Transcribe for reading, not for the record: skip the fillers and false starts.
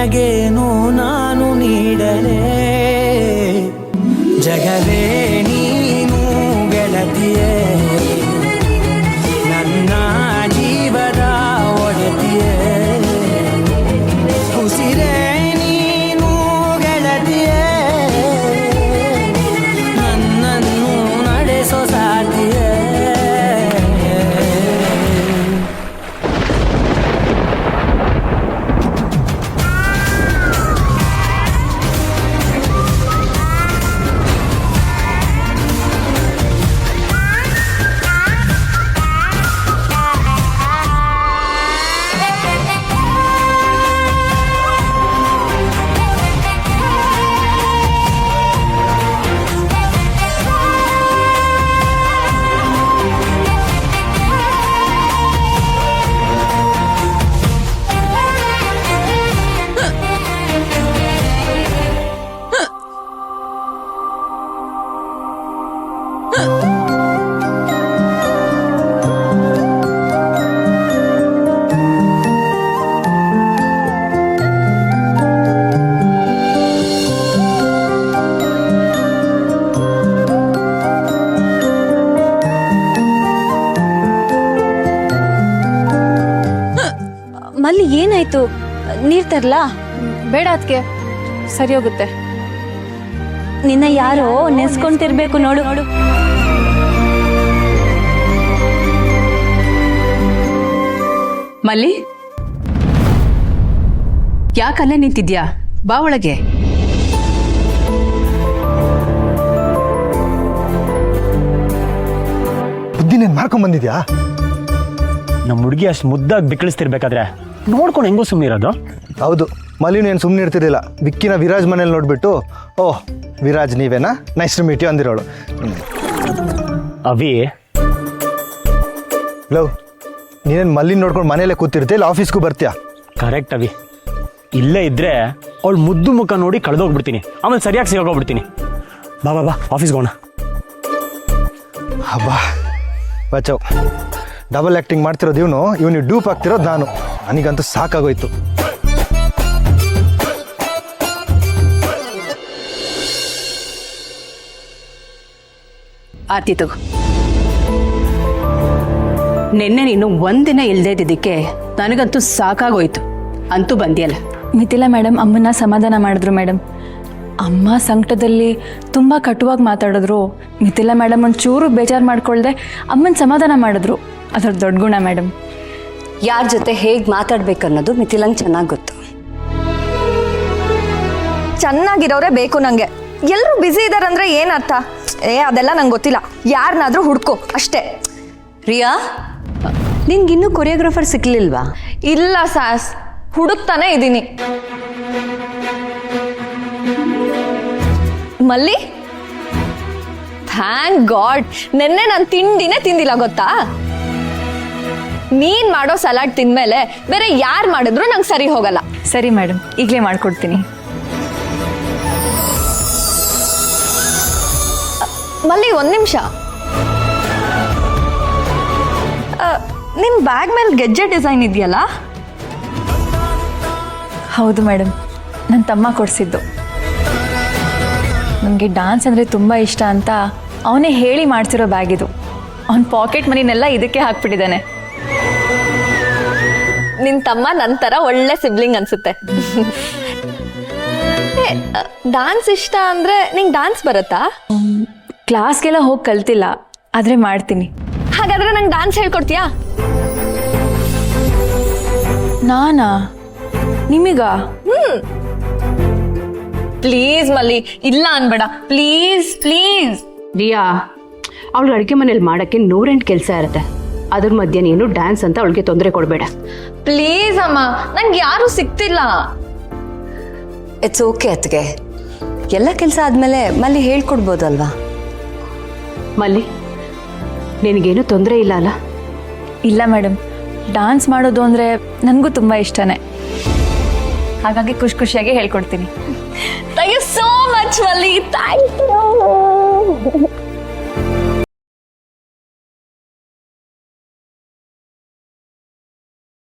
ನಿನಗೇನು ನಾನು ನೀಡಲೇ ಜಗವೇ ನೀನು ಗೆಳತಿಯೇ ನನ್ನ ಜೀವದ ಒಡತಿಯೇ ಉಸಿರೇ ನೀನು ಗೆಳತಿಯೇ ನನ್ನನ್ನು ನಡೆಸೋ ಸಾಧ್ಯ ಮಲ್ಲಿ ಏನಾಯ್ತು? ನೀರ್ ತರ್ಲಾ? ಬೇಡ ಅದಕ್ಕೆ ಸರಿ ಹೋಗುತ್ತೆ. ನಿನ್ನ ಯಾರೋ ನೆನ್ಸ್ಕೊಂತಿರ್ಬೇಕು ನೋಡು. ಮಲ್ಲಿ, ಯಾಕಲ್ಲೇ ನಿಂತಿದ್ಯಾ? ಬಾ ಒಳಗೆ. ಬುದ್ಧಿ ನೀನ್ ಮಾಡ್ಕೊಂಡ್ ಬಂದಿದ್ಯಾ? ನಮ್ಮ ಹುಡುಗಿ ಅಷ್ಟು ಮುದ್ದಾಗಿ ಬಿಕ್ಕಳಿಸ್ತಿರ್ಬೇಕಾದ್ರೆ ನೋಡ್ಕೊಂಡು ಹೆಂಗೋ ಸುಮ್ಮನೆ ಇರೋದು? ಹೌದು, ಮಲ್ಲಿನೂ ಏನು ಸುಮ್ಮನೆ ಇರ್ತಿರ್ಲಿಲ್ಲ. ವಿಕ್ಕಿನ ವಿರಾಜ್ ಮನೇಲಿ ನೋಡ್ಬಿಟ್ಟು ಓಹ್ ವಿರಾಜ್ ನೀವೇನಾ, ನೈಸ್ ಟು ಮೀಟ್ ಯು ಅಂದಿರೋಳು. ಅವಿ, ಲವ್, ನೀನೇನು ಮಲ್ಲಿನ ನೋಡ್ಕೊಂಡು ಮನೇಲೆ ಕೂತಿರ್ತೀಯ ಇಲ್ಲ ಆಫೀಸ್ಗೂ ಬರ್ತೀಯಾ? ಕರೆಕ್ಟ್ ಅವಿ. ಇಲ್ಲೇ ಇದ್ರೆ ಅವಳು ಮುದ್ದು ಮುಖ ನೋಡಿ ಕಳೆದೋಗ್ಬಿಡ್ತೀನಿ, ಆಮೇಲೆ ಸರಿಯಾಗಿ ಸಿಗೋಗ್ಬಿಡ್ತೀನಿ. ಬಾ ಬಾ ಬಾ, ಆಫೀಸ್ಗೆ ಹೋಗೋಣ. ಹಬ್ಬಾ ಬಚಾವ್, ಡಬಲ್ ಆ್ಯಕ್ಟಿಂಗ್ ಮಾಡ್ತಿರೋದು ಇವನು ಡೂಪ್ ಆಗ್ತಿರೋದು ನಾನು. ನನಗಂತೂ ಸಾಕಾಗೋಯ್ತು. ಆತಿ ತಗೋ. ನಿನ್ನೆ ನೀನು ಒಂದಿನ ಇಲ್ಲದೆ ಇದ್ದಿದ್ದಕ್ಕೆ ನನಗಂತೂ ಸಾಕಾಗೋಯ್ತು. ಅಂತೂ ಬಂದಿಯಲ್ಲ. ಮಿಥಿಲಾ ಮೇಡಮ್ ಅಮ್ಮನ್ನ ಸಮಾಧಾನ ಮಾಡಿದ್ರು ಮೇಡಮ್. ಅಮ್ಮ ಸಂಕಟದಲ್ಲಿ ತುಂಬ ಕಟುವಾಗಿ ಮಾತಾಡಿದ್ರು. ಮಿಥಿಲಾ ಮೇಡಮ್ ಒಂಚೂರು ಬೇಜಾರು ಮಾಡ್ಕೊಳ್ದೆ ಅಮ್ಮನ ಸಮಾಧಾನ ಮಾಡಿದ್ರು. ಅದರ ದೊಡ್ಡ ಗುಣ ಮೇಡಮ್. ಯಾರ ಜೊತೆ ಹೇಗೆ ಮಾತಾಡ್ಬೇಕನ್ನೋದು ಮಿಥಿಲಂಗೆ ಚೆನ್ನಾಗಿ ಗೊತ್ತು. ಚೆನ್ನಾಗಿರೋರೇ ಬೇಕು ನಂಗೆ. ಎಲ್ಲರೂ ಬ್ಯುಸಿ ಇದಾರಂದ್ರೆ ಏನರ್ಥ? ಅದೆಲ್ಲ ನಂಗೆ ಗೊತ್ತಿಲ್ಲ. ಯಾರನ್ನಾದ್ರೂ ಹುಡ್ಕೋ ಅಷ್ಟೇ. ರಿಯಾ, ನಿನ್ಗಿನ್ನೂ ಕೊರಿಯೋಗ್ರಾಫರ್ ಸಿಕ್ಲಿಲ್ವಾ? ಇಲ್ಲ ಸಾಸ್, ಹುಡುಕ್ತಾನೆ ಇದ್ದೀನಿ. ಮಲ್ಲಿ, ಥ್ಯಾಂಕ್ ಗಾಡ್, ನೆನ್ನೆ ನಾನು ತಿಂಡಿನೇ ತಿಂದಿಲ್ಲ ಗೊತ್ತಾ? ನೀನ್ ಮಾಡೋ ಸಲಾಡ್ ತಿಂದ್ಮೇಲೆ ಬೇರೆ ಯಾರು ಮಾಡಿದ್ರು ನಂಗೆ ಸರಿ ಹೋಗಲ್ಲ. ಸರಿ ಮೇಡಮ್, ಈಗಲೇ ಮಾಡ್ಕೊಡ್ತೀನಿ. ಮಲ್ಲಿ, ಒಂದು ನಿಮಿಷ. ನಿಮ್ಮ ಬ್ಯಾಗ್ ಮೇಲೆ ಗೆಜ್ಜೆ ಡಿಸೈನ್ ಇದೆಯಲ್ಲ? ಹೌದು ಮೇಡಮ್, ನನ್ನ ತಮ್ಮ ಕೊಡಿಸಿದ್ದು. ನನಗೆ ಡ್ಯಾನ್ಸ್ ಅಂದರೆ ತುಂಬ ಇಷ್ಟ ಅಂತ ಅವನೇ ಹೇಳಿ ಮಾಡ್ಸಿರೋ ಬ್ಯಾಗ್ ಇದು. ಅವನ ಪಾಕೆಟ್ ಮನಿನೆಲ್ಲ ಇದಕ್ಕೆ ಹಾಕ್ಬಿಟ್ಟಿದ್ದಾನೆ. ನಿನ್ ತಮ್ಮ ನನ್ನ ಥರ ಒಳ್ಳೆ ಸಿಬ್ಲಿಂಗ್ ಅನ್ಸುತ್ತೆ. ಡ್ಯಾನ್ಸ್ ಇಷ್ಟ ಅಂದ್ರೆ ನಿಂಗೆ ಡ್ಯಾನ್ಸ್ ಬರುತ್ತಾ? ಕ್ಲಾಸ್ಗೆಲ್ಲ ಹೋಗಿ ಕಲ್ತಿಲ್ಲ, ಆದರೆ ಮಾಡ್ತೀನಿ. ಹಾಗಾದ್ರೆ ನಂಗೆ ಡ್ಯಾನ್ಸ್ ಹೇಳ್ಕೊಡ್ತೀಯಾ? ನಾನಾ? ನಿಮಗ? ಪ್ಲೀಸ್ ಮಲ್ಲಿ, ಇಲ್ಲ ಅನ್ಬೇಡ ಪ್ಲೀಸ್ ಪ್ಲೀಸ್. ರಿಯಾ, ಅವಳು ಅಡುಗೆ ಮನೇಲಿ ಮಾಡೋಕ್ಕೆ 108 ಕೆಲಸ ಇರುತ್ತೆ. ಅದ್ರ ಮಧ್ಯೆ ನೀನು ಡ್ಯಾನ್ಸ್ ಅಂತ ಅವಳಿಗೆ ತೊಂದರೆ ಕೊಡಬೇಡ. ಪ್ಲೀಸ್ ಅಮ್ಮ, ನಂಗೆ ಯಾರು ಸಿಗ್ತಿಲ್ಲ. ಇಟ್ಸ್ ಓಕೆ ಅತ್ಗೆ, ಎಲ್ಲ ಕೆಲಸ ಆದಮೇಲೆ ಮಲ್ಲಿ ಹೇಳ್ಕೊಡ್ಬೋದಲ್ವಾ? ಮಲ್ಲಿ, ನಿನಗೇನು ತೊಂದರೆ ಇಲ್ಲ ಅಲ್ಲ? ಇಲ್ಲ ಮೇಡಮ್, ಡ್ಯಾನ್ಸ್ ಮಾಡೋದು ಅಂದರೆ ನನಗೂ ತುಂಬ ಇಷ್ಟನೇ. ಹಾಗಾಗಿ ಖುಷಿಯಾಗಿ ಹೇಳ್ಕೊಡ್ತೀನಿ. ಥ್ಯಾಂಕ್ ಯು ಸೋ ಮಚ್ ಮಲ್ಲಿ, ಥ್ಯಾಂಕ್ ಯು.